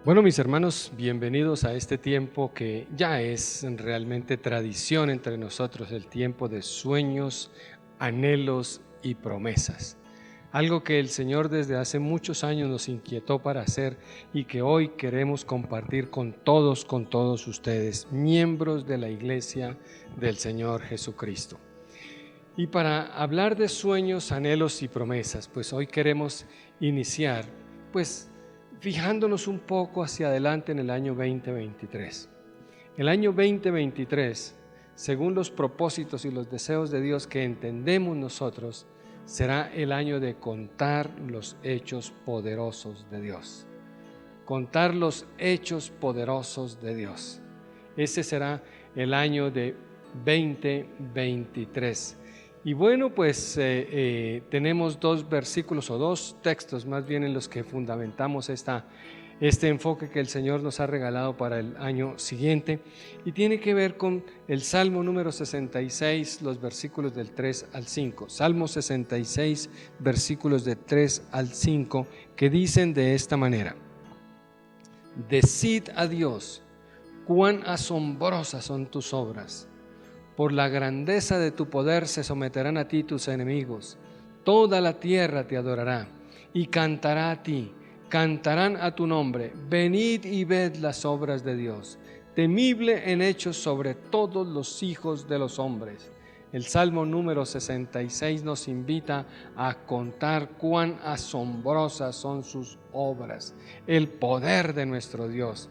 Bueno, mis hermanos, bienvenidos a este tiempo que ya es realmente tradición entre nosotros, el tiempo de sueños, anhelos y promesas. Algo que el Señor desde hace muchos años nos inquietó para hacer y que hoy queremos compartir con todos ustedes, miembros de la Iglesia del Señor Jesucristo. Y para hablar de sueños, anhelos y promesas, pues hoy queremos iniciar, pues fijándonos un poco hacia adelante en el año 2023. El año 2023, según los propósitos y los deseos de Dios que entendemos nosotros, será el año de contar los hechos poderosos de Dios. Contar los hechos poderosos de Dios. Ese será el año de 2023. Y bueno, pues tenemos dos versículos o dos textos más bien en los que fundamentamos este enfoque que el Señor nos ha regalado para el año siguiente, y tiene que ver con el Salmo número 66, los versículos del 3 al 5. Salmo 66, versículos de 3 al 5, que dicen de esta manera: Decid a Dios, cuán asombrosas son tus obras. Por la grandeza de tu poder se someterán a ti tus enemigos. Toda la tierra te adorará y cantará a ti. Cantarán a tu nombre. Venid y ved las obras de Dios, temible en hechos sobre todos los hijos de los hombres. El Salmo número 66 nos invita a contar cuán asombrosas son sus obras, el poder de nuestro Dios.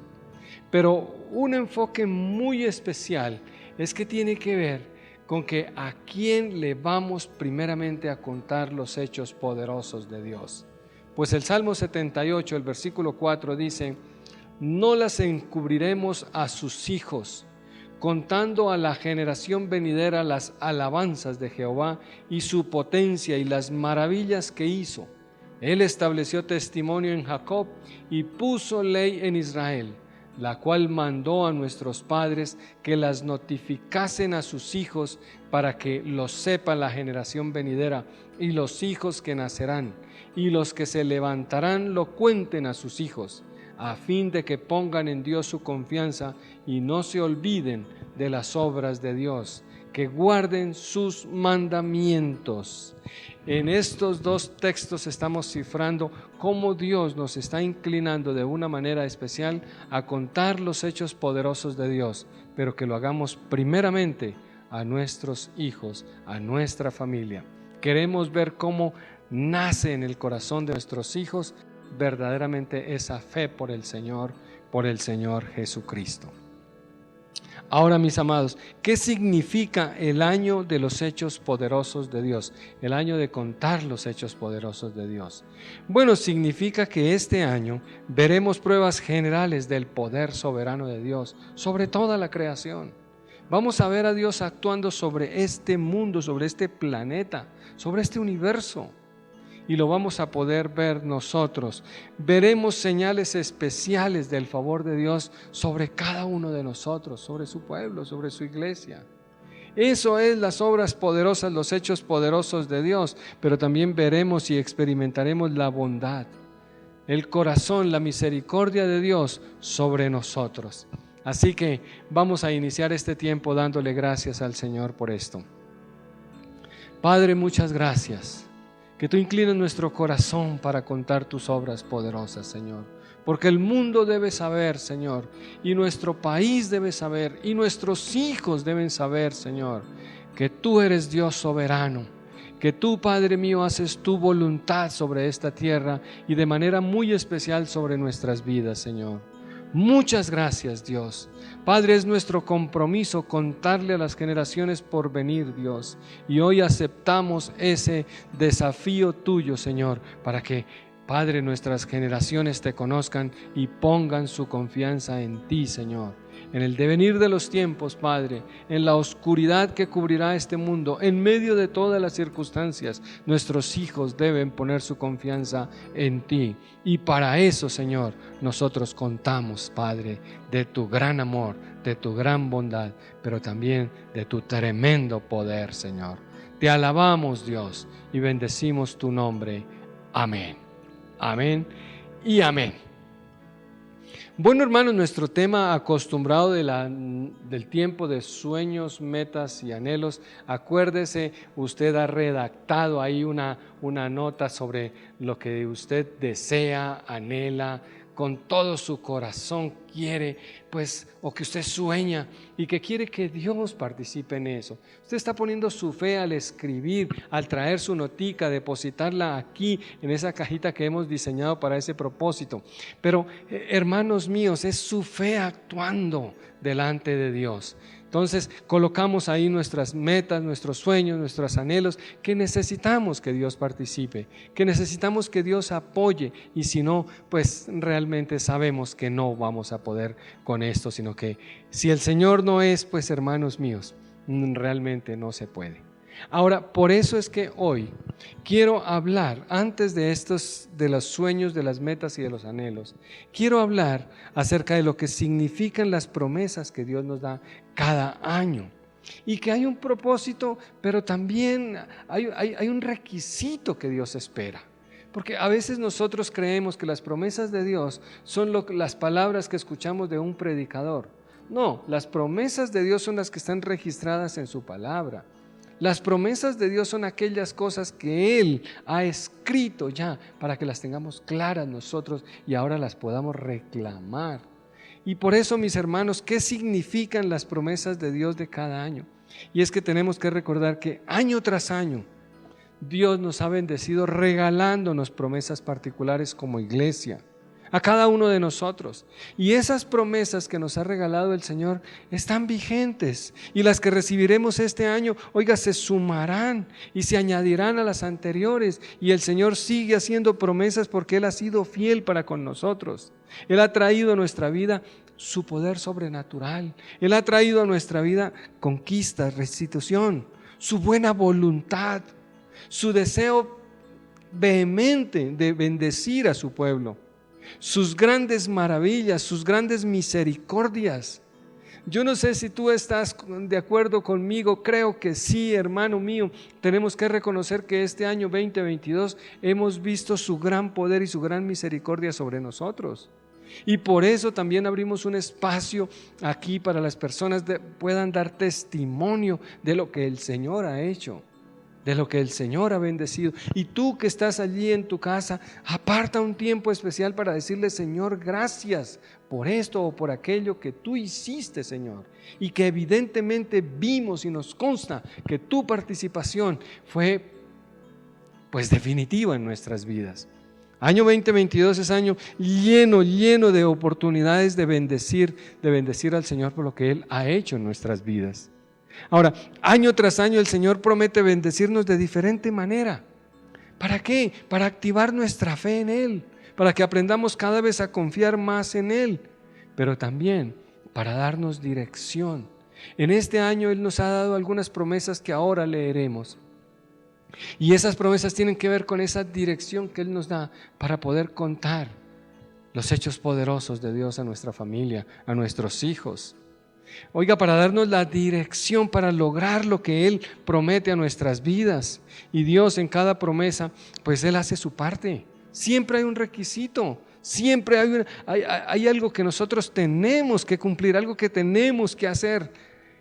Pero un enfoque muy especial es que tiene que ver con que a quién le vamos primeramente a contar los hechos poderosos de Dios. Pues el Salmo 78, el versículo 4 dice: no las encubriremos a sus hijos, contando a la generación venidera las alabanzas de Jehová y su potencia y las maravillas que hizo. Él estableció testimonio en Jacob y puso ley en Israel, la cual mandó a nuestros padres que las notificasen a sus hijos, para que lo sepa la generación venidera y los hijos que nacerán, y los que se levantarán lo cuenten a sus hijos, a fin de que pongan en Dios su confianza y no se olviden de las obras de Dios, que guarden sus mandamientos. En estos dos textos estamos cifrando cómo Dios nos está inclinando de una manera especial a contar los hechos poderosos de Dios, pero que lo hagamos primeramente a nuestros hijos, a nuestra familia. Queremos ver cómo nace en el corazón de nuestros hijos verdaderamente esa fe por el Señor Jesucristo. Ahora, mis amados, ¿qué significa el año de los hechos poderosos de Dios? El año de contar los hechos poderosos de Dios. Bueno, significa que este año veremos pruebas generales del poder soberano de Dios sobre toda la creación. Vamos a ver a Dios actuando sobre este mundo, sobre este planeta, sobre este universo. Y lo vamos a poder ver nosotros. Veremos señales especiales del favor de Dios sobre cada uno de nosotros, sobre su pueblo, sobre su iglesia. Eso es las obras poderosas, los hechos poderosos de Dios. Pero también veremos y experimentaremos la bondad, el corazón, la misericordia de Dios sobre nosotros. Así que vamos a iniciar este tiempo dándole gracias al Señor por esto. Padre, muchas gracias. Que tú inclines nuestro corazón para contar tus obras poderosas, Señor. Porque el mundo debe saber, Señor, y nuestro país debe saber, y nuestros hijos deben saber, Señor, que tú eres Dios soberano, que tú, Padre mío, haces tu voluntad sobre esta tierra y de manera muy especial sobre nuestras vidas, Señor. Muchas gracias, Dios. Padre, es nuestro compromiso contarle a las generaciones por venir, Dios. Y hoy aceptamos ese desafío tuyo, Señor, para que, Padre, nuestras generaciones te conozcan y pongan su confianza en ti, Señor. En el devenir de los tiempos, Padre, en la oscuridad que cubrirá este mundo, en medio de todas las circunstancias, nuestros hijos deben poner su confianza en ti. Y para eso, Señor, nosotros contamos, Padre, de tu gran amor, de tu gran bondad, pero también de tu tremendo poder, Señor. Te alabamos, Dios, y bendecimos tu nombre. Amén. Amén y amén. Bueno, hermanos, nuestro tema acostumbrado del tiempo de sueños, metas y anhelos. Acuérdese, usted ha redactado ahí una nota sobre lo que usted desea, anhela, con todo su corazón quiere, pues, o que usted sueña y que quiere que Dios participe en eso. Usted está poniendo su fe al escribir, al traer su notica, depositarla aquí en esa cajita que hemos diseñado para ese propósito. Pero, hermanos míos, es su fe actuando delante de Dios. Entonces colocamos ahí nuestras metas, nuestros sueños, nuestros anhelos, que necesitamos que Dios participe, que necesitamos que Dios apoye, y si no, pues realmente sabemos que no vamos a poder con esto, sino que si el Señor no es, pues hermanos míos, realmente no se puede. Ahora, por eso es que hoy quiero hablar, antes de los sueños, de las metas y de los anhelos, quiero hablar acerca de lo que significan las promesas que Dios nos da cada año. Y que hay un propósito, pero también hay un requisito que Dios espera. Porque a veces nosotros creemos que las promesas de Dios son las palabras que escuchamos de un predicador. No, las promesas de Dios son las que están registradas en su palabra. Las promesas de Dios son aquellas cosas que Él ha escrito ya para que las tengamos claras nosotros y ahora las podamos reclamar. Y por eso, mis hermanos, ¿qué significan las promesas de Dios de cada año? Y es que tenemos que recordar que año tras año Dios nos ha bendecido regalándonos promesas particulares como iglesia, a cada uno de nosotros. Y esas promesas que nos ha regalado el Señor están vigentes, y las que recibiremos este año, oiga, se sumarán y se añadirán a las anteriores, y el Señor sigue haciendo promesas porque Él ha sido fiel para con nosotros. Él ha traído a nuestra vida su poder sobrenatural. Él ha traído a nuestra vida conquistas, restitución, su buena voluntad, su deseo vehemente de bendecir a su pueblo, sus grandes maravillas, sus grandes misericordias. Yo no sé si tú estás de acuerdo conmigo, creo que sí, hermano mío. Tenemos que reconocer que este año 2022 hemos visto su gran poder y su gran misericordia sobre nosotros. Y por eso también abrimos un espacio aquí para las personas que puedan dar testimonio de lo que el Señor ha hecho, de lo que el Señor ha bendecido. Y tú que estás allí en tu casa, aparta un tiempo especial para decirle: Señor, gracias por esto o por aquello que tú hiciste, Señor, y que evidentemente vimos y nos consta que tu participación fue pues definitiva en nuestras vidas. Año 2022 es año lleno de oportunidades de bendecir al Señor por lo que Él ha hecho en nuestras vidas. Ahora, año tras año el Señor promete bendecirnos de diferente manera. ¿Para qué? Para activar nuestra fe en Él, para que aprendamos cada vez a confiar más en Él, pero también para darnos dirección. En este año Él nos ha dado algunas promesas que ahora leeremos. Y esas promesas tienen que ver con esa dirección que Él nos da para poder contar los hechos poderosos de Dios a nuestra familia, a nuestros hijos. Oiga, para darnos la dirección para lograr lo que Él promete a nuestras vidas. Y Dios en cada promesa, pues Él hace su parte. Siempre hay un requisito, siempre hay algo que nosotros tenemos que cumplir, algo que tenemos que hacer.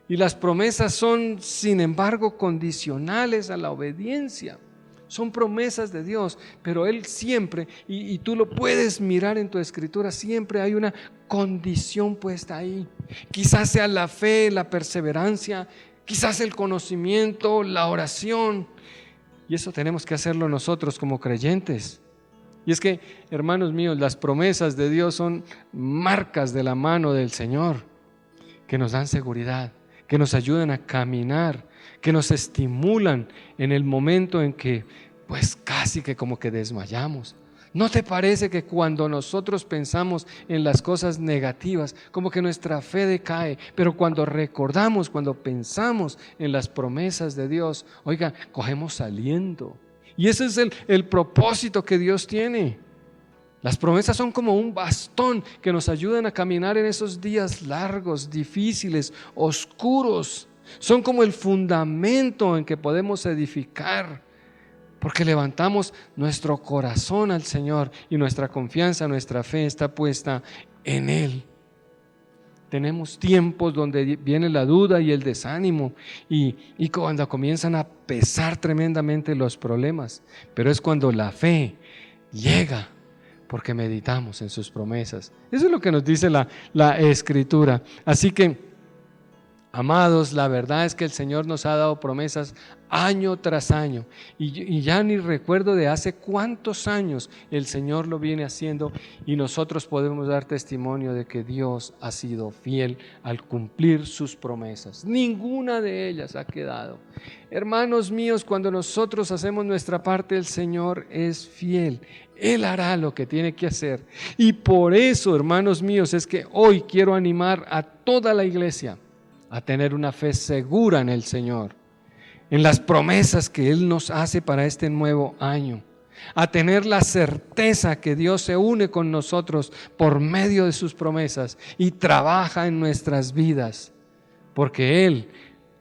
Y las promesas son, sin embargo, condicionales a la obediencia. Son promesas de Dios, pero Él siempre, y tú lo puedes mirar en tu escritura, siempre hay una condición puesta ahí. Quizás sea la fe, la perseverancia, quizás el conocimiento, la oración. Y eso tenemos que hacerlo nosotros como creyentes. Y es que, hermanos míos, las promesas de Dios son marcas de la mano del Señor que nos dan seguridad, que nos ayudan a caminar, que nos estimulan en el momento en que pues casi que como que desmayamos. ¿No te parece que cuando nosotros pensamos en las cosas negativas, como que nuestra fe decae? Pero cuando recordamos, cuando pensamos en las promesas de Dios, oiga, cogemos aliento. Y ese es el propósito que Dios tiene. Las promesas son como un bastón que nos ayudan a caminar en esos días largos, difíciles, oscuros. Son como el fundamento en que podemos edificar, porque levantamos nuestro corazón al Señor y nuestra confianza, nuestra fe está puesta en Él. Tenemos tiempos donde viene la duda y el desánimo y cuando comienzan a pesar tremendamente los problemas, pero es cuando la fe llega porque meditamos en sus promesas. Eso es lo que nos dice la Escritura. Así que, amados, la verdad es que el Señor nos ha dado promesas año tras año y ya ni recuerdo de hace cuántos años el Señor lo viene haciendo y nosotros podemos dar testimonio de que Dios ha sido fiel al cumplir sus promesas. Ninguna de ellas ha quedado. Hermanos míos, cuando nosotros hacemos nuestra parte, el Señor es fiel. Él hará lo que tiene que hacer. Y por eso, hermanos míos, es que hoy quiero animar a toda la iglesia a tener una fe segura en el Señor, en las promesas que Él nos hace para este nuevo año, a tener la certeza que Dios se une con nosotros por medio de sus promesas y trabaja en nuestras vidas, porque Él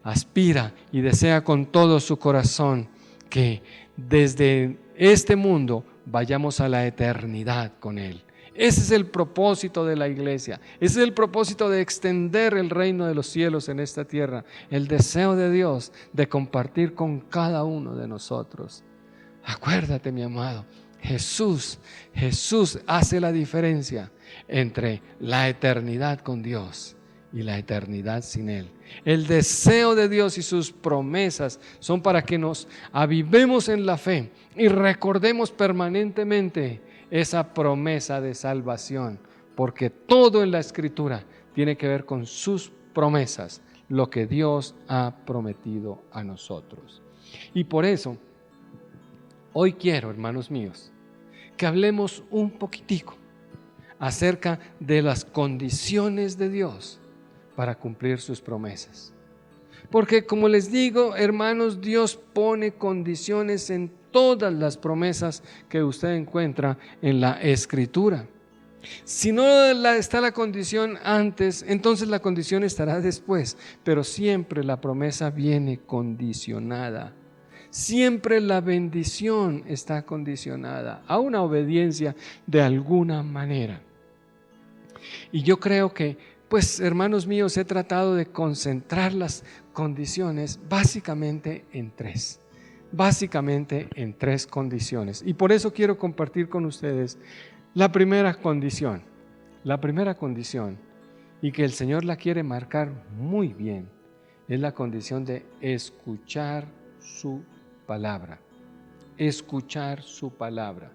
aspira y desea con todo su corazón que desde este mundo vayamos a la eternidad con Él. Ese es el propósito de la iglesia. Ese es el propósito de extender el reino de los cielos en esta tierra. El deseo de Dios de compartir con cada uno de nosotros. Acuérdate, mi amado, Jesús hace la diferencia entre la eternidad con Dios y la eternidad sin Él. El deseo de Dios y sus promesas son para que nos avivemos en la fe y recordemos permanentemente esa promesa de salvación, porque todo en la Escritura tiene que ver con sus promesas, lo que Dios ha prometido a nosotros. Y por eso, hoy quiero, hermanos míos, que hablemos un poquitico acerca de las condiciones de Dios para cumplir sus promesas. Porque como les digo, hermanos, Dios pone condiciones en todas las promesas que usted encuentra en la Escritura. Si no está la condición antes, entonces la condición estará después, pero siempre la promesa viene condicionada. Siempre la bendición está condicionada a una obediencia de alguna manera. Y yo creo que, pues, hermanos míos, he tratado de concentrar las condiciones básicamente en tres. Básicamente en tres condiciones. Y por eso quiero compartir con ustedes la primera condición, y que el Señor la quiere marcar muy bien, es la condición de escuchar su palabra. Escuchar su palabra.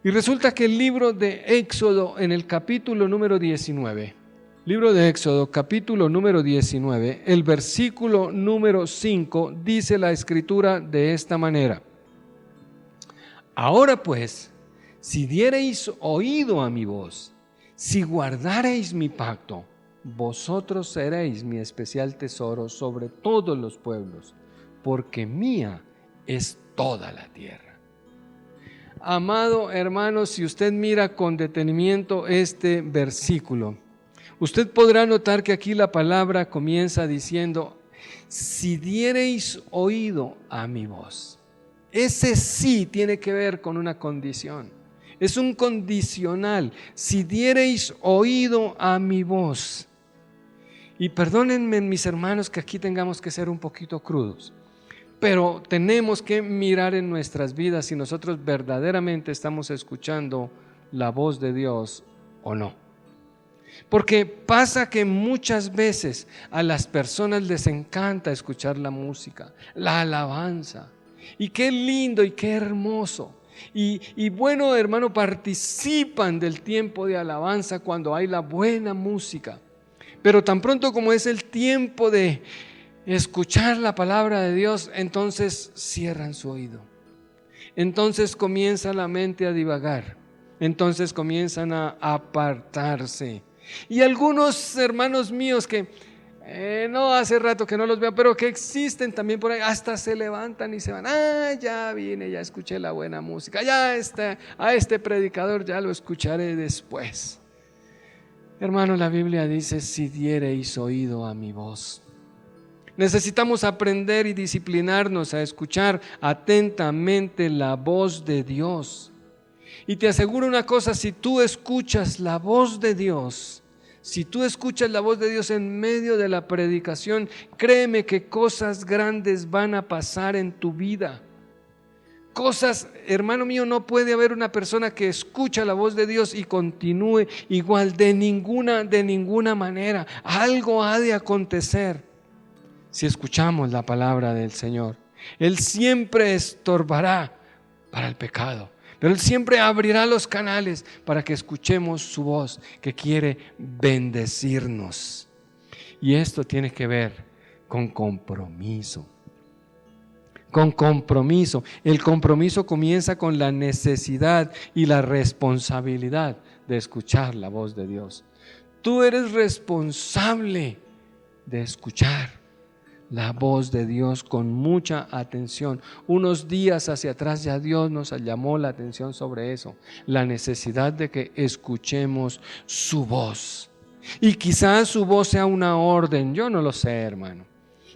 Y resulta que el libro de Éxodo, en el capítulo número 19, libro de Éxodo, capítulo número 19, el versículo número 5, dice la Escritura de esta manera: Ahora pues, si diereis oído a mi voz, si guardareis mi pacto, vosotros seréis mi especial tesoro sobre todos los pueblos, porque mía es toda la tierra. Amado hermano, si usted mira con detenimiento este versículo, usted podrá notar que aquí la palabra comienza diciendo: si diereis oído a mi voz. Ese sí tiene que ver con una condición. Es un condicional. Si diereis oído a mi voz. Y perdónenme, mis hermanos, que aquí tengamos que ser un poquito crudos, pero tenemos que mirar en nuestras vidas si nosotros verdaderamente estamos escuchando la voz de Dios o no. Porque pasa que muchas veces a las personas les encanta escuchar la música, la alabanza. Y qué lindo y qué hermoso. Y bueno, hermano, participan del tiempo de alabanza cuando hay la buena música. Pero tan pronto como es el tiempo de escuchar la palabra de Dios, entonces cierran su oído. Entonces comienza la mente a divagar. Entonces comienzan a apartarse. Y algunos hermanos míos que no hace rato que no los veo, pero que existen también por ahí, hasta se levantan y se van. Ya vine, ya escuché la buena música, a este predicador ya lo escucharé después. Hermano, la Biblia dice: si diereis oído a mi voz. Necesitamos aprender y disciplinarnos a escuchar atentamente la voz de Dios. Y te aseguro una cosa, si tú escuchas la voz de Dios, si tú escuchas la voz de Dios en medio de la predicación, créeme que cosas grandes van a pasar en tu vida. Cosas, hermano mío, no puede haber una persona que escucha la voz de Dios y continúe igual, de ninguna manera. Algo ha de acontecer si escuchamos la palabra del Señor. Él siempre estorbará para el pecado, pero Él siempre abrirá los canales para que escuchemos su voz, que quiere bendecirnos. Y esto tiene que ver con compromiso. Con compromiso. El compromiso comienza con la necesidad y la responsabilidad de escuchar la voz de Dios. Tú eres responsable de escuchar la voz de Dios con mucha atención. Unos días hacia atrás ya Dios nos llamó la atención sobre eso, la necesidad de que escuchemos su voz. Y quizás su voz sea una orden, yo no lo sé, hermano.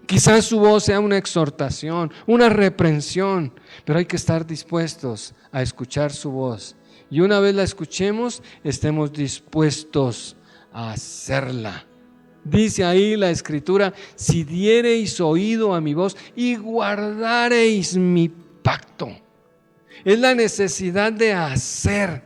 Quizás su voz sea una exhortación, una reprensión, pero hay que estar dispuestos a escuchar su voz. Y una vez la escuchemos, estemos dispuestos a hacerla. Dice ahí la Escritura: si diereis oído a mi voz y guardareis mi pacto. Es la necesidad de hacer.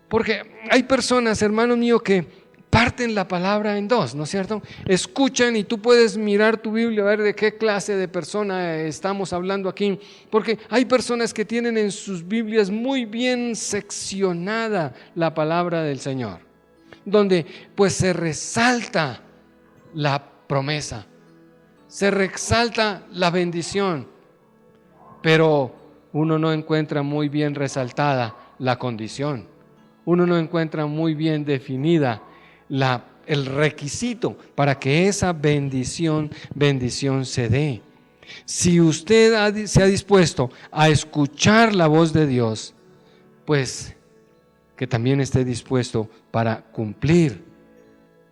Porque hay personas, hermano mío, que parten la palabra en dos, ¿no es cierto? Escuchan y tú puedes mirar tu Biblia a ver de qué clase de persona estamos hablando aquí, porque hay personas que tienen en sus Biblias muy bien seccionada la palabra del Señor, donde pues se resalta la promesa, se resalta la bendición, pero uno no encuentra muy bien resaltada la condición, uno no encuentra muy bien definida el requisito para que esa bendición se dé. Si usted se ha dispuesto a escuchar la voz de Dios, pues que también esté dispuesto para cumplir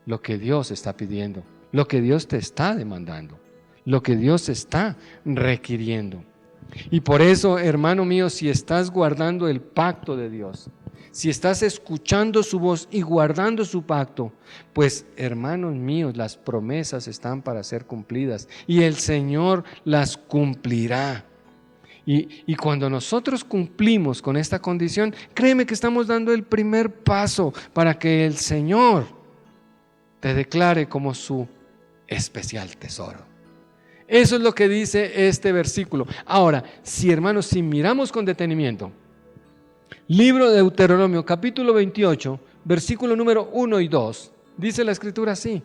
lo que Dios está pidiendo, lo que Dios te está demandando, lo que Dios está requiriendo. Y por eso, hermano mío, si estás guardando el pacto de Dios, si estás escuchando su voz y guardando su pacto, pues, hermanos míos, las promesas están para ser cumplidas y el Señor las cumplirá. Y cuando nosotros cumplimos con esta condición, créeme que estamos dando el primer paso para que el Señor te declare como su especial tesoro. Eso es lo que dice este versículo. Ahora, hermanos, si miramos con detenimiento, libro de Deuteronomio, capítulo 28, versículo número 1 y 2, dice la Escritura así: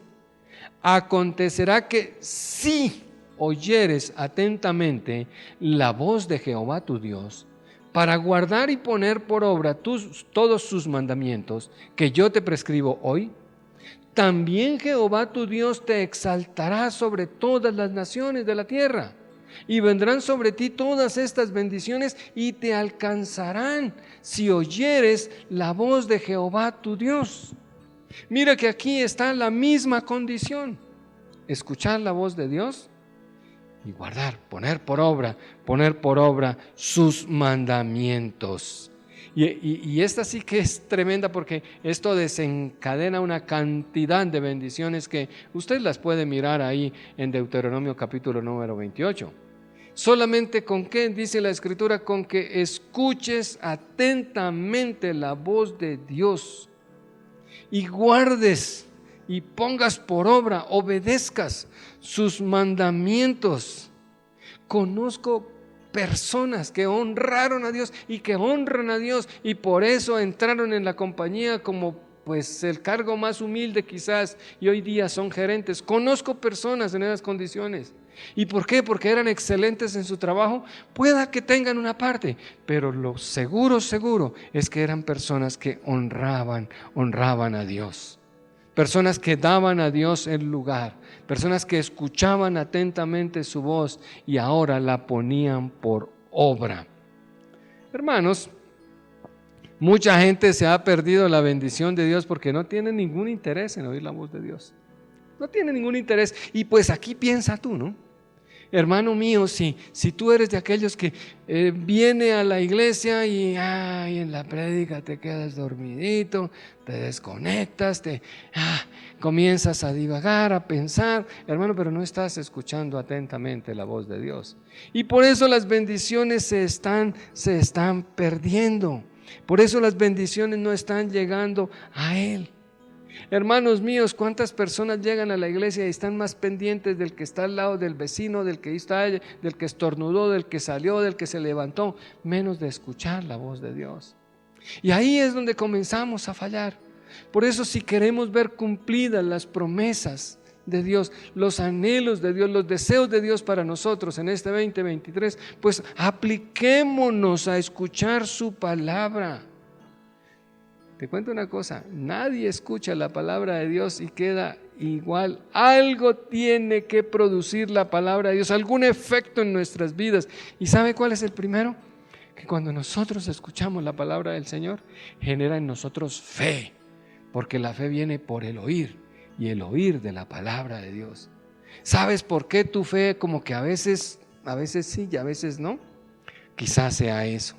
acontecerá que si oyeres atentamente la voz de Jehová tu Dios, para guardar y poner por obra todos sus mandamientos que yo te prescribo hoy, también Jehová tu Dios te exaltará sobre todas las naciones de la tierra, y vendrán sobre ti todas estas bendiciones y te alcanzarán si oyeres la voz de Jehová tu Dios. Mira que aquí está la misma condición: escuchar la voz de Dios y guardar, poner por obra sus mandamientos. Y esta sí que es tremenda, porque esto desencadena una cantidad de bendiciones que usted las puede mirar ahí en Deuteronomio capítulo número 28. Solamente con qué, dice la Escritura, con que escuches atentamente la voz de Dios y guardes y pongas por obra, obedezcas sus mandamientos. Conozco personas que honraron a Dios y que honran a Dios y por eso entraron en la compañía como pues el cargo más humilde quizás, y hoy día son gerentes. Conozco personas en esas condiciones. ¿Y por qué? Porque eran excelentes en su trabajo. Pueda que tengan una parte, pero lo seguro es que eran personas que honraban a Dios. Personas que daban a Dios el lugar, personas que escuchaban atentamente su voz y ahora la ponían por obra. Hermanos, mucha gente se ha perdido la bendición de Dios porque no tiene ningún interés en oír la voz de Dios. No tiene ningún interés. Y pues aquí piensa tú, ¿no? Hermano mío, si tú eres de aquellos que viene a la iglesia y en la prédica te quedas dormidito, te desconectas, comienzas a divagar, a pensar, hermano, pero no estás escuchando atentamente la voz de Dios. Y por eso las bendiciones se están perdiendo. Por eso las bendiciones no están llegando a Él. Hermanos míos, ¿cuántas personas llegan a la iglesia y están más pendientes del que está al lado del vecino, del que está, del que estornudó, del que salió, del que se levantó, menos de escuchar la voz de Dios? Y ahí es donde comenzamos a fallar. Por eso, si queremos ver cumplidas las promesas de Dios, los anhelos de Dios, los deseos de Dios para nosotros en este 2023, pues apliquémonos a escuchar su palabra. Te cuento una cosa, nadie escucha la palabra de Dios y queda igual. Algo tiene que producir la palabra de Dios, algún efecto en nuestras vidas. ¿Y sabe cuál es el primero? Que cuando nosotros escuchamos la palabra del Señor, genera en nosotros fe, porque la fe viene por el oír, y el oír de la palabra de Dios. ¿Sabes por qué tu fe como que a veces sí y a veces no? Quizás sea eso.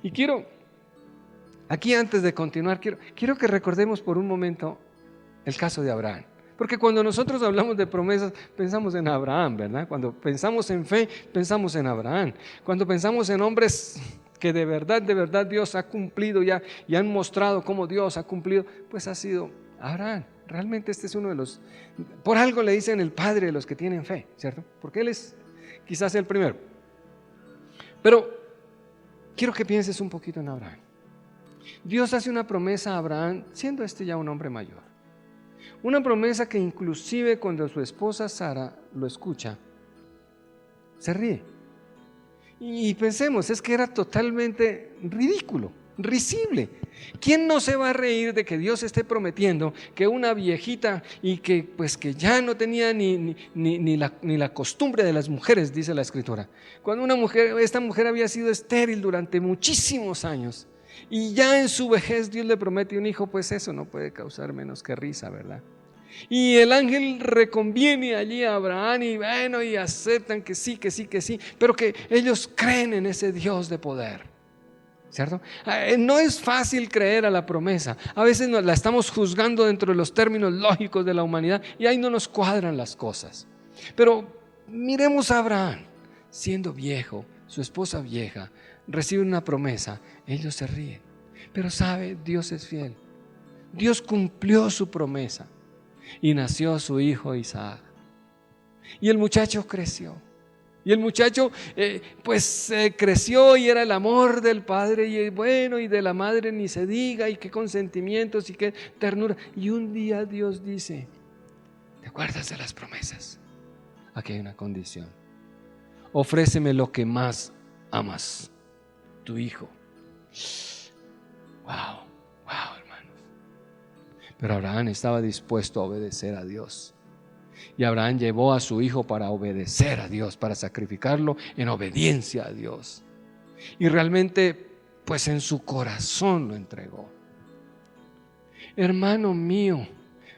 Y aquí antes de continuar, quiero que recordemos por un momento el caso de Abraham. Porque cuando nosotros hablamos de promesas, pensamos en Abraham, ¿verdad? Cuando pensamos en fe, pensamos en Abraham. Cuando pensamos en hombres que de verdad Dios ha cumplido ya y han mostrado cómo Dios ha cumplido, pues ha sido Abraham. Realmente este es uno de los, por algo le dicen el padre de los que tienen fe, ¿cierto? Porque él es quizás el primero. Pero quiero que pienses un poquito en Abraham. Dios hace una promesa a Abraham, siendo este ya un hombre mayor. Una promesa que inclusive cuando su esposa Sara lo escucha, se ríe. Y pensemos, es que era totalmente ridículo, risible. ¿Quién no se va a reír de que Dios esté prometiendo que una viejita y que ya no tenía ni la costumbre de las mujeres, dice la Escritura? Cuando esta mujer había sido estéril durante muchísimos años y ya en su vejez Dios le promete un hijo, pues eso no puede causar menos que risa, ¿verdad? Y el ángel reconviene allí a Abraham y aceptan que sí, pero que ellos creen en ese Dios de poder, ¿cierto? No es fácil creer a la promesa. A veces la estamos juzgando dentro de los términos lógicos de la humanidad y ahí no nos cuadran las cosas. Pero miremos a Abraham, siendo viejo, su esposa vieja, recibe una promesa, ellos se ríen. Pero sabe, Dios es fiel. Dios cumplió su promesa. Y nació su hijo Isaac. Y el muchacho creció. Y el muchacho creció y era el amor del padre y de la madre ni se diga, y qué consentimientos y qué ternura. Y un día Dios dice: ¿te acuerdas de las promesas? Aquí hay una condición: ofréceme lo que más amas, tu hijo. Wow. Pero Abraham estaba dispuesto a obedecer a Dios. Y Abraham llevó a su hijo para obedecer a Dios, para sacrificarlo en obediencia a Dios. Y realmente, pues en su corazón lo entregó. Hermano mío,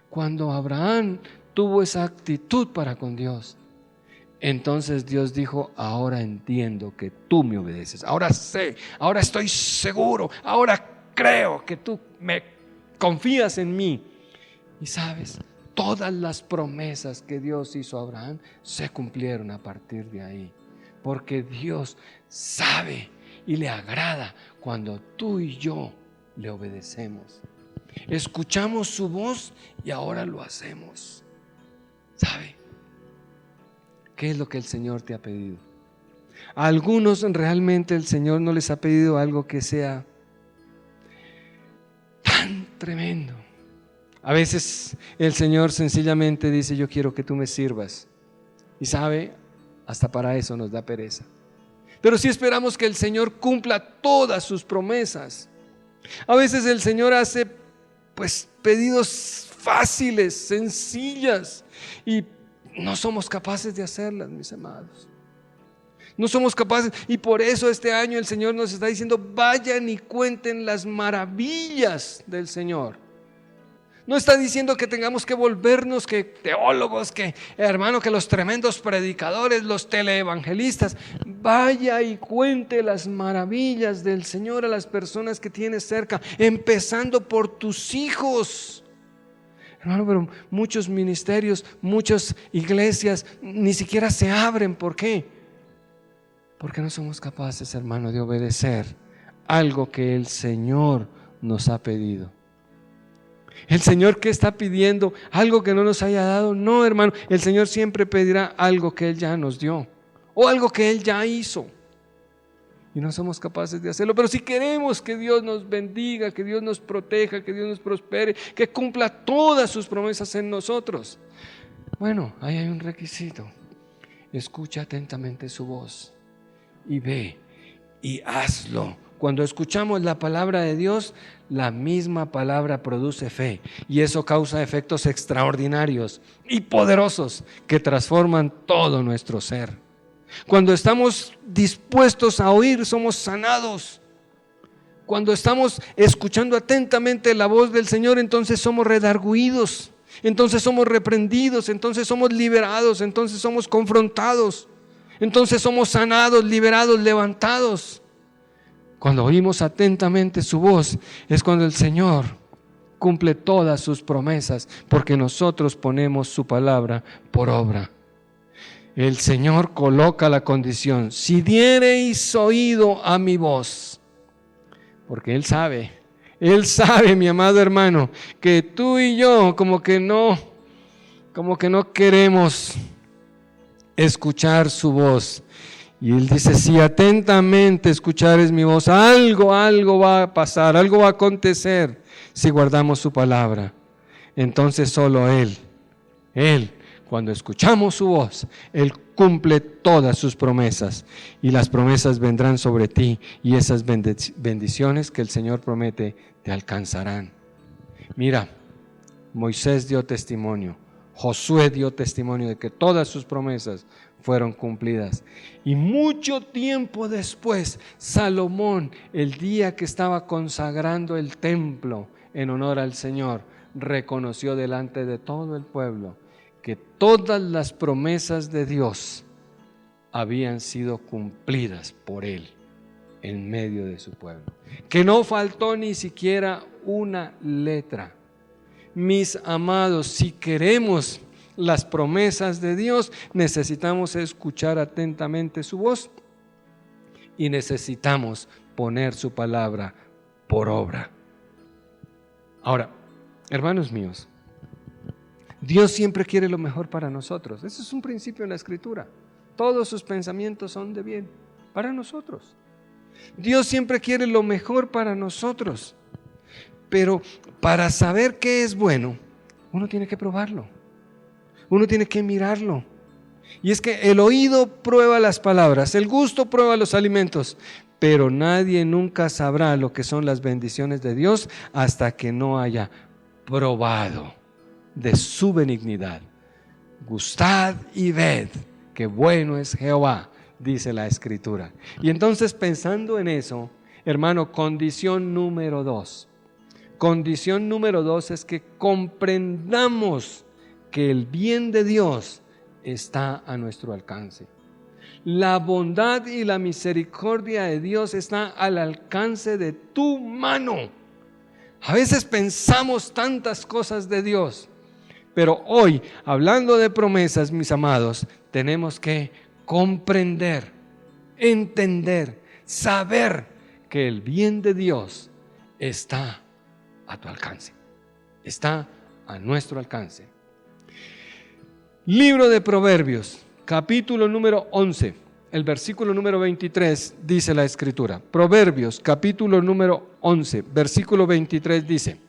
cuando Abraham tuvo esa actitud para con Dios, entonces Dios dijo: ahora entiendo que tú me obedeces. Ahora sé, ahora estoy seguro, ahora creo que tú me confías en mí. Y sabes, todas las promesas que Dios hizo a Abraham se cumplieron a partir de ahí, porque Dios sabe y le agrada cuando tú y yo le obedecemos. Escuchamos su voz y ahora lo hacemos. ¿Sabe qué es lo que el Señor te ha pedido? A algunos realmente el Señor no les ha pedido algo que sea tan tremendo. A veces el Señor sencillamente dice: yo quiero que tú me sirvas. Y sabe, hasta para eso nos da pereza. Pero si esperamos que el Señor cumpla todas sus promesas, a veces el Señor hace pedidos fáciles, sencillas, y no somos capaces de hacerlas, mis amados. No somos capaces, y por eso este año el Señor nos está diciendo: vayan y cuenten las maravillas del Señor. No está diciendo que tengamos que volvernos que teólogos, que hermano, que los tremendos predicadores, los teleevangelistas. Vaya y cuente las maravillas del Señor a las personas que tienes cerca, empezando por tus hijos. Hermano, pero muchos ministerios, muchas iglesias ni siquiera se abren. ¿Por qué? Porque no somos capaces, hermano, de obedecer algo que el Señor nos ha pedido. El Señor, ¿qué está pidiendo? ¿Algo que no nos haya dado? No, hermano, el Señor siempre pedirá algo que Él ya nos dio o algo que Él ya hizo. Y no somos capaces de hacerlo. Pero si queremos que Dios nos bendiga, que Dios nos proteja, que Dios nos prospere, que cumpla todas sus promesas en nosotros, bueno, ahí hay un requisito. Escucha atentamente su voz y ve y hazlo. Cuando escuchamos la palabra de Dios, la misma palabra produce fe, y eso causa efectos extraordinarios y poderosos que transforman todo nuestro ser. Cuando estamos dispuestos a oír, somos sanados. Cuando estamos escuchando atentamente la voz del Señor, entonces somos redarguidos, entonces somos reprendidos, entonces somos liberados, entonces somos confrontados, entonces somos sanados, liberados, levantados. Cuando oímos atentamente su voz, es cuando el Señor cumple todas sus promesas, porque nosotros ponemos su palabra por obra. El Señor coloca la condición: si diereis oído a mi voz, porque Él sabe, mi amado hermano, que tú y yo como que no queremos escuchar su voz. Y Él dice: si atentamente escuchares mi voz, algo va a pasar, algo va a acontecer si guardamos su palabra. Entonces solo Él, cuando escuchamos su voz, Él cumple todas sus promesas, y las promesas vendrán sobre ti, y esas bendiciones que el Señor promete te alcanzarán. Mira, Moisés dio testimonio, Josué dio testimonio de que todas sus promesas fueron cumplidas. Y mucho tiempo después, Salomón, el día que estaba consagrando el templo en honor al Señor, reconoció delante de todo el pueblo que todas las promesas de Dios habían sido cumplidas por él en medio de su pueblo, que no faltó ni siquiera una letra. Mis amados, si queremos las promesas de Dios, necesitamos escuchar atentamente su voz y necesitamos poner su palabra por obra. Ahora, hermanos míos, Dios siempre quiere lo mejor para nosotros. Ese es un principio en la Escritura. Todos sus pensamientos son de bien para nosotros. Dios siempre quiere lo mejor para nosotros. Pero para saber qué es bueno, uno tiene que probarlo. Uno tiene que mirarlo. Y es que el oído prueba las palabras, el gusto prueba los alimentos, pero nadie nunca sabrá lo que son las bendiciones de Dios hasta que no haya probado de su benignidad. Gustad y ved que bueno es Jehová, dice la Escritura. Y entonces, pensando en eso, hermano, condición número 2. Condición número 2 es que comprendamos que el bien de Dios está a nuestro alcance. La bondad y la misericordia de Dios está al alcance de tu mano. A veces pensamos tantas cosas de Dios, pero hoy, hablando de promesas, mis amados, tenemos que comprender, entender, saber que el bien de Dios está a tu alcance, está a nuestro alcance. Libro de Proverbios, capítulo número 11, el versículo número 23, dice la Escritura. Proverbios, capítulo número 11, versículo 23 dice: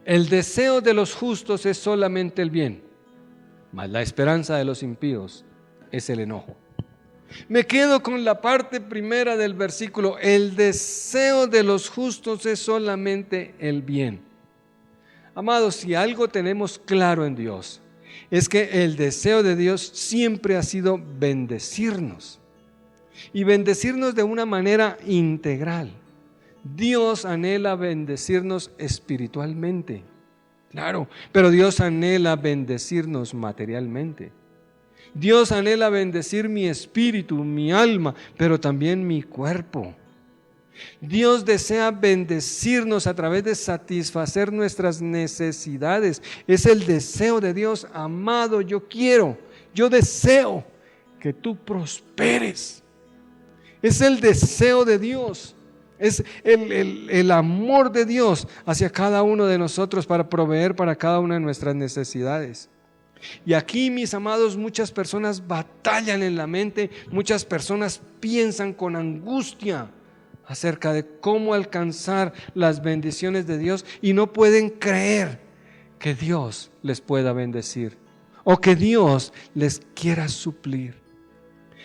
el deseo de los justos es solamente el bien, mas la esperanza de los impíos es el enojo. Me quedo con la parte primera del versículo: el deseo de los justos es solamente el bien. Amados, si algo tenemos claro en Dios, es que el deseo de Dios siempre ha sido bendecirnos, y bendecirnos de una manera integral. Dios anhela bendecirnos espiritualmente, Claro, pero Dios anhela bendecirnos materialmente. Dios anhela bendecir mi espíritu, mi alma, pero también mi cuerpo. Dios desea bendecirnos a través de satisfacer nuestras necesidades. Es el deseo de Dios. Amado, yo deseo que tú prosperes. Es el deseo de Dios. Es el amor de Dios hacia cada uno de nosotros para proveer para cada una de nuestras necesidades. Y aquí, mis amados, muchas personas batallan en la mente, muchas personas piensan con angustia acerca de cómo alcanzar las bendiciones de Dios y no pueden creer que Dios les pueda bendecir o que Dios les quiera suplir.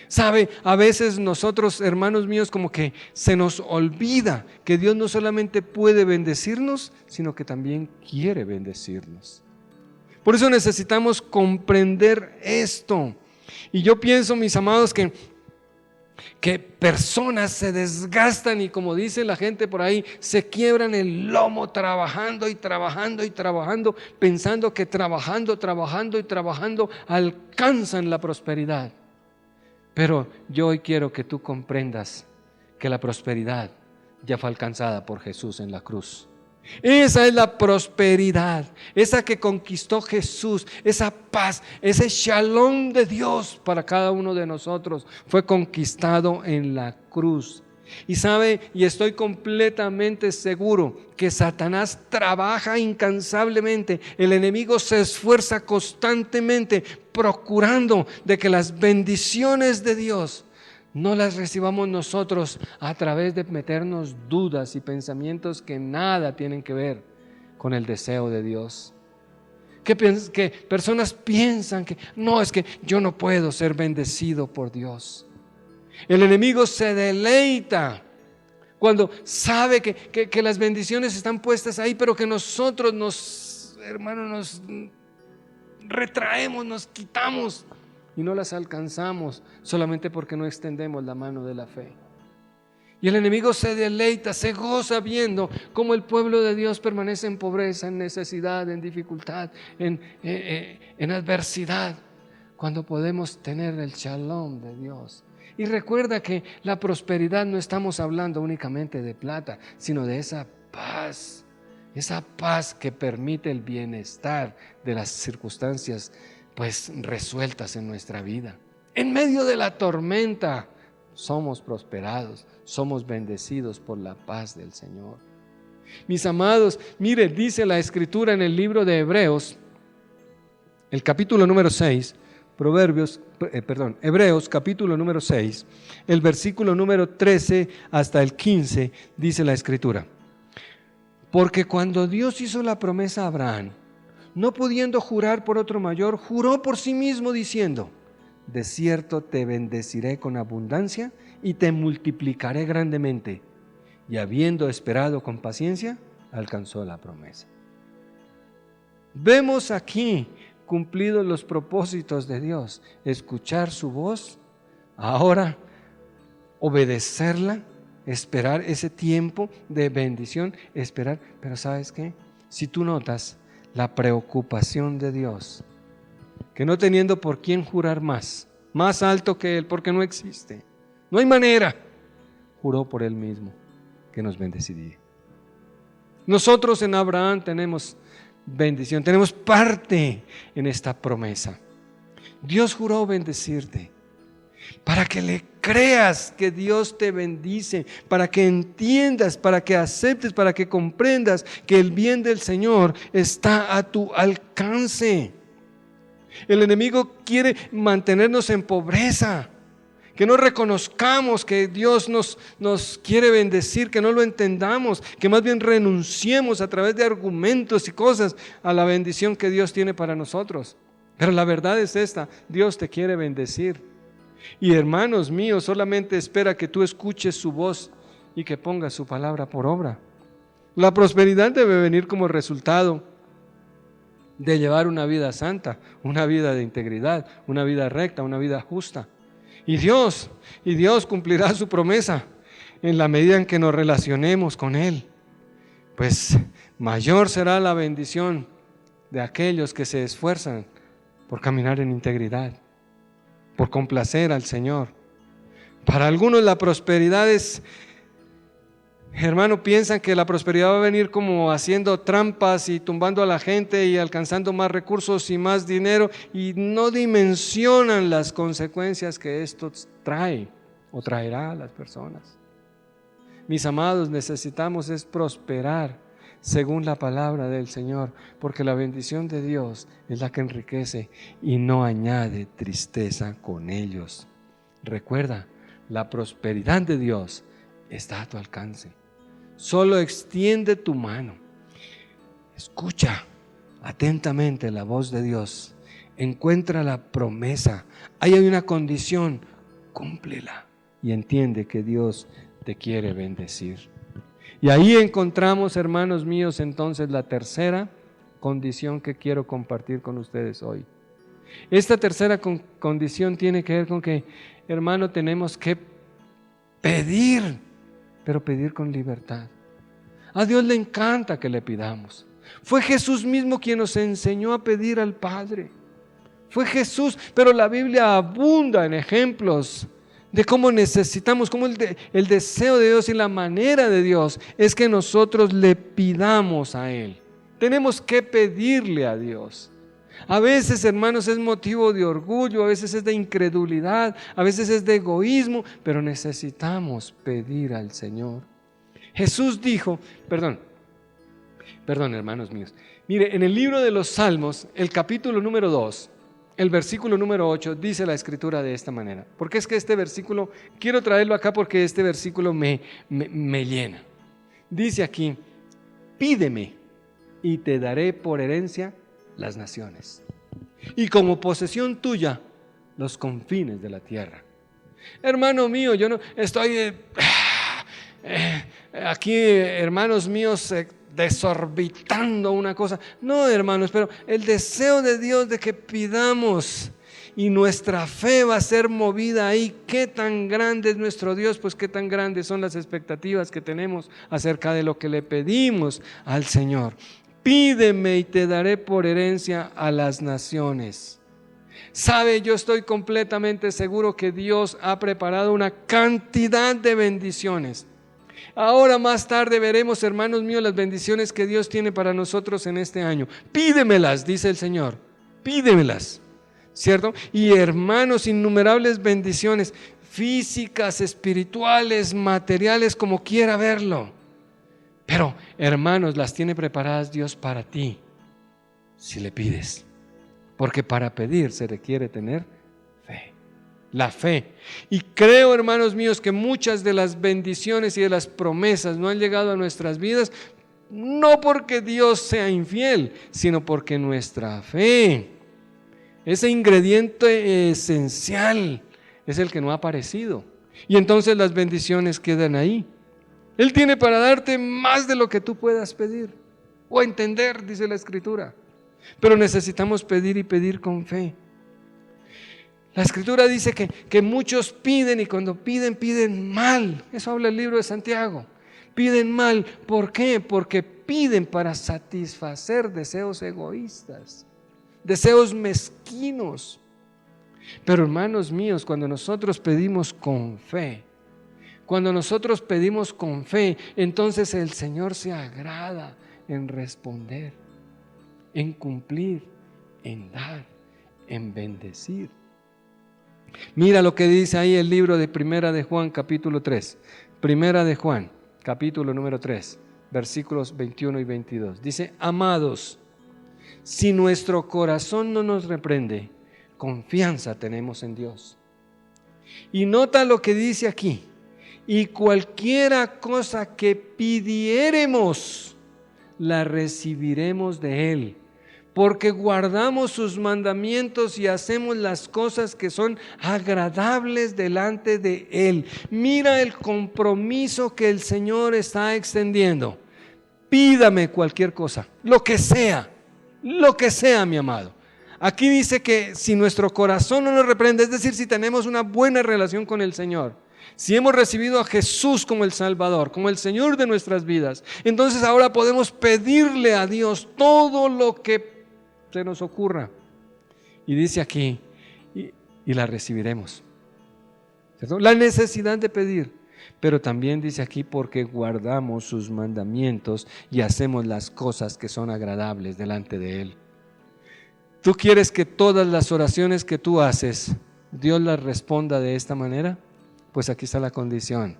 ¿Sabe? A veces nosotros, hermanos míos, como que se nos olvida que Dios no solamente puede bendecirnos, sino que también quiere bendecirnos. Por eso necesitamos comprender esto. Y yo pienso, mis amados, que personas se desgastan y, como dice la gente por ahí, se quiebran el lomo trabajando y trabajando y trabajando, pensando que trabajando y trabajando alcanzan la prosperidad. Pero yo hoy quiero que tú comprendas que la prosperidad ya fue alcanzada por Jesús en la cruz. Esa es la prosperidad, esa que conquistó Jesús, esa paz, ese shalom de Dios para cada uno de nosotros fue conquistado en la cruz. Y sabe, y estoy completamente seguro que Satanás trabaja incansablemente, el enemigo se esfuerza constantemente procurando de que las bendiciones de Dios no las recibamos nosotros a través de meternos dudas y pensamientos que nada tienen que ver con el deseo de Dios. Que personas piensan que no, es que yo no puedo ser bendecido por Dios. El enemigo se deleita cuando sabe que las bendiciones están puestas ahí, pero que nosotros nos retraemos, nos quitamos y no las alcanzamos solamente porque no extendemos la mano de la fe. Y el enemigo se deleita, se goza viendo cómo el pueblo de Dios permanece en pobreza, en necesidad, en dificultad, en adversidad, cuando podemos tener el shalom de Dios. Y recuerda que la prosperidad no estamos hablando únicamente de plata, sino de esa paz que permite el bienestar de las circunstancias pues resueltas en nuestra vida. En medio de la tormenta somos prosperados, somos bendecidos por la paz del Señor. Mis amados, mire, dice la Escritura en el libro de Hebreos, el capítulo número 6, Hebreos capítulo número 6, el versículo número 13 hasta el 15, dice la Escritura: porque cuando Dios hizo la promesa a Abraham, no pudiendo jurar por otro mayor, juró por sí mismo diciendo: de cierto te bendeciré con abundancia y te multiplicaré grandemente. Y habiendo esperado con paciencia, alcanzó la promesa. Vemos aquí cumplidos los propósitos de Dios, escuchar su voz, ahora obedecerla, esperar ese tiempo de bendición, esperar. Pero ¿sabes qué? Si tú notas la preocupación de Dios, que no teniendo por quién jurar más alto que Él, porque no existe, no hay manera, juró por Él mismo que nos bendeciría. Nosotros en Abraham tenemos bendición, tenemos parte en esta promesa. Dios juró bendecirte para que le creas que Dios te bendice, para que entiendas, para que aceptes, para que comprendas que el bien del Señor está a tu alcance. El enemigo quiere mantenernos en pobreza, que no reconozcamos que Dios nos quiere bendecir, que no lo entendamos, que más bien renunciemos a través de argumentos y cosas a la bendición que Dios tiene para nosotros. Pero la verdad es esta: Dios te quiere bendecir. Y hermanos míos, solamente espera que tú escuches su voz y que pongas su palabra por obra. La prosperidad debe venir como resultado de llevar una vida santa, una vida de integridad, una vida recta, una vida justa. Y Dios cumplirá su promesa en la medida en que nos relacionemos con Él. Pues mayor será la bendición de aquellos que se esfuerzan por caminar en integridad, por complacer al Señor. Para algunos la prosperidad es, hermano, piensan que la prosperidad va a venir como haciendo trampas y tumbando a la gente y alcanzando más recursos y más dinero, y no dimensionan las consecuencias que esto trae o traerá a las personas. Mis amados, necesitamos es prosperar según la palabra del Señor, porque la bendición de Dios es la que enriquece y no añade tristeza con ellos. Recuerda, la prosperidad de Dios está a tu alcance. Solo extiende tu mano. Escucha atentamente la voz de Dios. Encuentra la promesa. Ahí hay una condición, cúmplela y entiende que Dios te quiere bendecir. Y ahí encontramos, hermanos míos, entonces la tercera condición que quiero compartir con ustedes hoy. Esta tercera condición tiene que ver con que, hermano, tenemos que pedir, pero pedir con libertad. A Dios le encanta que le pidamos. Fue Jesús mismo quien nos enseñó a pedir al Padre. Fue Jesús, pero la Biblia abunda en ejemplos de cómo necesitamos, cómo el deseo de Dios y la manera de Dios es que nosotros le pidamos a Él. Tenemos que pedirle a Dios. A veces, hermanos, es motivo de orgullo, a veces es de incredulidad, a veces es de egoísmo, pero necesitamos pedir al Señor. Jesús dijo, perdón hermanos míos, mire, en el libro de los Salmos, el capítulo número 2, el versículo número 8, dice la Escritura de esta manera, porque es que este versículo, quiero traerlo acá porque este versículo me llena. Dice aquí, pídeme y te daré por herencia las naciones, y como posesión tuya los confines de la tierra. Hermano mío, yo no estoy aquí, hermanos míos, desorbitando una cosa. No, hermanos, pero el deseo de Dios de que pidamos y nuestra fe va a ser movida ahí. ¿Qué tan grande es nuestro Dios? Pues qué tan grandes son las expectativas que tenemos acerca de lo que le pedimos al Señor. Pídeme y te daré por herencia a las naciones. Sabe, yo estoy completamente seguro que Dios ha preparado una cantidad de bendiciones. Ahora más tarde veremos, hermanos míos, las bendiciones que Dios tiene para nosotros en este año. Pídemelas, dice el Señor, pídemelas, ¿cierto? Y hermanos, innumerables bendiciones físicas, espirituales, materiales, como quiera verlo. Pero, hermanos, las tiene preparadas Dios para ti, si le pides. Porque para pedir se requiere tener fe. La fe. Y creo, hermanos míos, que muchas de las bendiciones y de las promesas no han llegado a nuestras vidas, no porque Dios sea infiel, sino porque nuestra fe, ese ingrediente esencial, es el que no ha aparecido. Y entonces las bendiciones quedan ahí. Él tiene para darte más de lo que tú puedas pedir o entender, dice la Escritura. Pero necesitamos pedir y pedir con fe. La Escritura dice que muchos piden y cuando piden mal. Eso habla el libro de Santiago. Piden mal. ¿Por qué? Porque piden para satisfacer deseos egoístas, deseos mezquinos. Pero hermanos míos, cuando nosotros pedimos con fe, entonces el Señor se agrada en responder, en cumplir, en dar, en bendecir. Mira lo que dice ahí el libro de Primera de Juan, capítulo 3. Primera de Juan, capítulo número 3, versículos 21 y 22. Dice, amados, si nuestro corazón no nos reprende, confianza tenemos en Dios. Y nota lo que dice aquí. Y cualquiera cosa que pidiéremos, la recibiremos de Él, porque guardamos sus mandamientos y hacemos las cosas que son agradables delante de Él. Mira el compromiso que el Señor está extendiendo. Pídame cualquier cosa, lo que sea, mi amado. Aquí dice que si nuestro corazón no nos reprende, es decir, si tenemos una buena relación con el Señor, si hemos recibido a Jesús como el Salvador, como el Señor de nuestras vidas, entonces ahora podemos pedirle a Dios todo lo que se nos ocurra. Y dice aquí, y la recibiremos, ¿cierto? La necesidad de pedir, pero también dice aquí porque guardamos sus mandamientos y hacemos las cosas que son agradables delante de Él. ¿Tú quieres que todas las oraciones que tú haces, Dios las responda de esta manera? Pues aquí está la condición,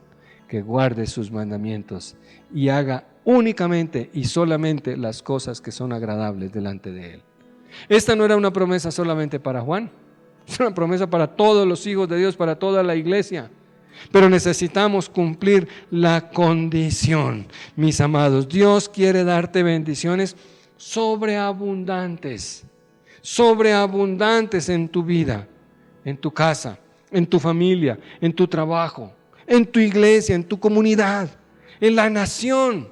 que guarde sus mandamientos y haga únicamente y solamente las cosas que son agradables delante de Él. Esta no era una promesa solamente para Juan, es una promesa para todos los hijos de Dios, para toda la iglesia. Pero necesitamos cumplir la condición, mis amados. Dios quiere darte bendiciones sobreabundantes en tu vida, en tu casa, en tu familia, en tu trabajo, en tu iglesia, en tu comunidad, en la nación.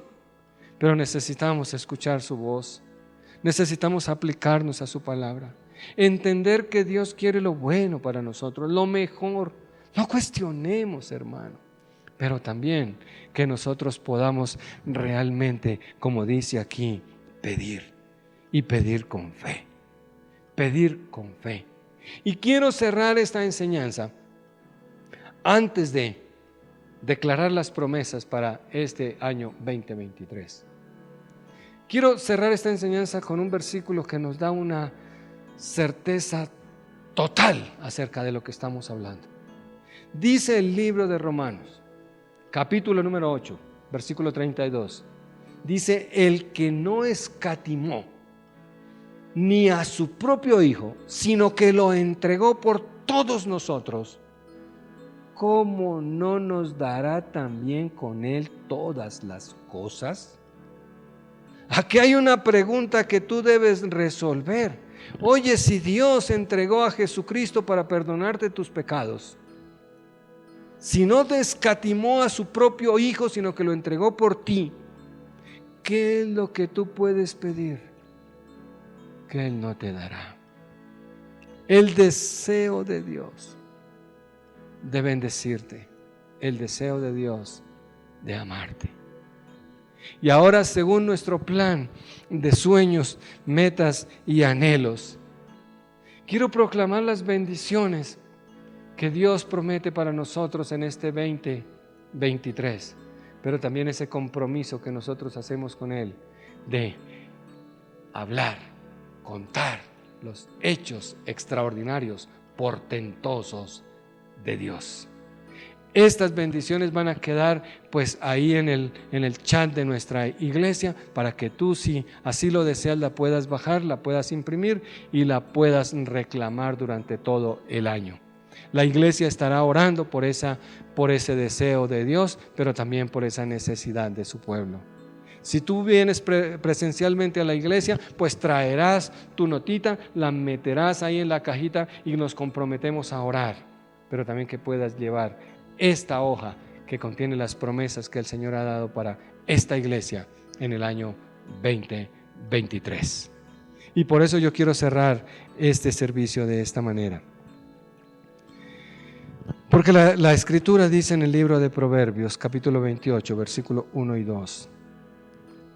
Pero necesitamos escuchar su voz, necesitamos aplicarnos a su palabra, entender que Dios quiere lo bueno para nosotros, lo mejor. No cuestionemos, hermano, pero también que nosotros podamos realmente, como dice aquí, pedir y pedir con fe. Pedir con fe. Y quiero cerrar esta enseñanza antes de declarar las promesas para este año 2023. Quiero cerrar esta enseñanza con un versículo que nos da una certeza total acerca de lo que estamos hablando. Dice el libro de Romanos, capítulo número 8, versículo 32. Dice, el que no escatimó ni a su propio Hijo, sino que lo entregó por todos nosotros, ¿cómo no nos dará también con Él todas las cosas? Aquí hay una pregunta que tú debes resolver. Oye, si Dios entregó a Jesucristo para perdonarte tus pecados, si no te escatimó a su propio Hijo, sino que lo entregó por ti, ¿qué es lo que tú puedes pedir que Él no te dará? El deseo de Dios de bendecirte, el deseo de Dios de amarte. Y ahora, según nuestro plan de sueños, metas y anhelos, quiero proclamar las bendiciones que Dios promete para nosotros en este 2023, pero también ese compromiso que nosotros hacemos con Él de hablar, contar los hechos extraordinarios, portentosos de Dios. Estas bendiciones van a quedar pues ahí en el chat de nuestra iglesia para que tú, si así lo deseas, la puedas bajar, la puedas imprimir y la puedas reclamar durante todo el año. La iglesia estará orando por ese deseo de Dios, pero también por esa necesidad de su pueblo. Si tú vienes presencialmente a la iglesia, pues traerás tu notita, la meterás ahí en la cajita y nos comprometemos a orar, pero también que puedas llevar esta hoja que contiene las promesas que el Señor ha dado para esta iglesia en el año 2023. Y por eso yo quiero cerrar este servicio de esta manera. Porque la Escritura dice en el libro de Proverbios, capítulo 28, versículo 1 y 2.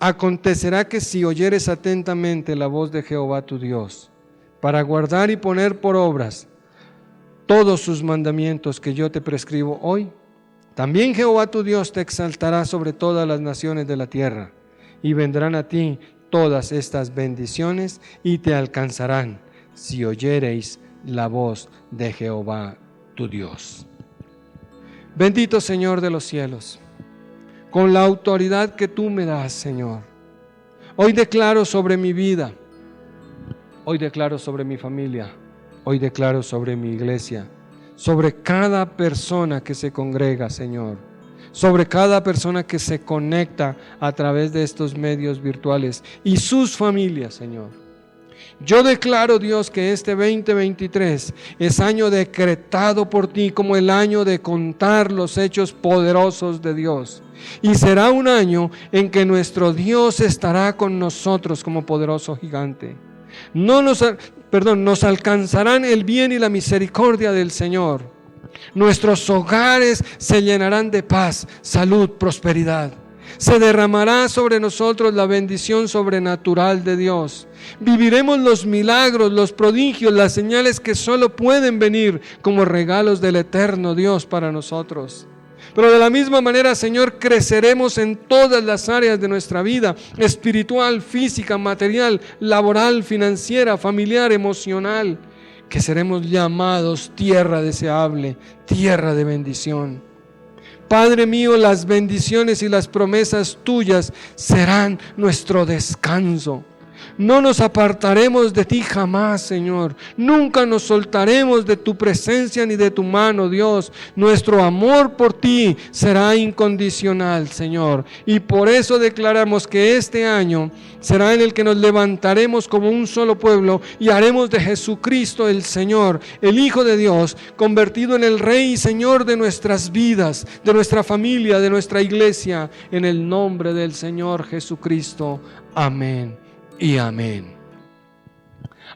Acontecerá que si oyeres atentamente la voz de Jehová tu Dios, para guardar y poner por obras todos sus mandamientos que yo te prescribo hoy, también Jehová tu Dios te exaltará sobre todas las naciones de la tierra, y vendrán a ti todas estas bendiciones y te alcanzarán si oyereis la voz de Jehová tu Dios. Bendito Señor de los cielos, con la autoridad que tú me das, Señor, hoy declaro sobre mi vida, hoy declaro sobre mi familia, hoy declaro sobre mi iglesia, sobre cada persona que se congrega, Señor, sobre cada persona que se conecta a través de estos medios virtuales y sus familias, Señor. Yo declaro, Dios, que este 2023 es año decretado por ti como el año de contar los hechos poderosos de Dios. Y será un año en que nuestro Dios estará con nosotros como poderoso gigante. Nos alcanzarán el bien y la misericordia del Señor. Nuestros hogares se llenarán de paz, salud, prosperidad. se derramará sobre nosotros la bendición sobrenatural de Dios. Viviremos los milagros, los prodigios, las señales que solo pueden venir como regalos del eterno Dios para nosotros. Pero de la misma manera, Señor, creceremos en todas las áreas de nuestra vida, espiritual, física, material, laboral, financiera, familiar, emocional, que seremos llamados tierra deseable, tierra de bendición. Padre mío, las bendiciones y las promesas tuyas serán nuestro descanso. No nos apartaremos de ti jamás, Señor. Nunca nos soltaremos de tu presencia ni de tu mano, Dios. Nuestro amor por ti será incondicional, Señor. Y por eso declaramos que este año será en el que nos levantaremos como un solo pueblo y haremos de Jesucristo el Señor, el Hijo de Dios, convertido en el Rey y Señor de nuestras vidas, de nuestra familia, de nuestra iglesia, en el nombre del Señor Jesucristo. Amén y amén.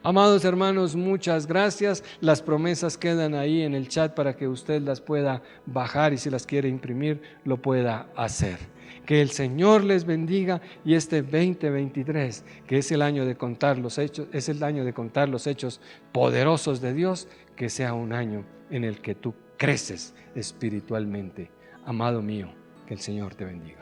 Amados hermanos, muchas gracias. Las promesas quedan ahí en el chat para que usted las pueda bajar y si las quiere imprimir, lo pueda hacer. Que el Señor les bendiga y este 2023, que es el año de contar los hechos, es el año de contar los hechos poderosos de Dios, que sea un año en el que tú creces espiritualmente. Amado mío, que el Señor te bendiga.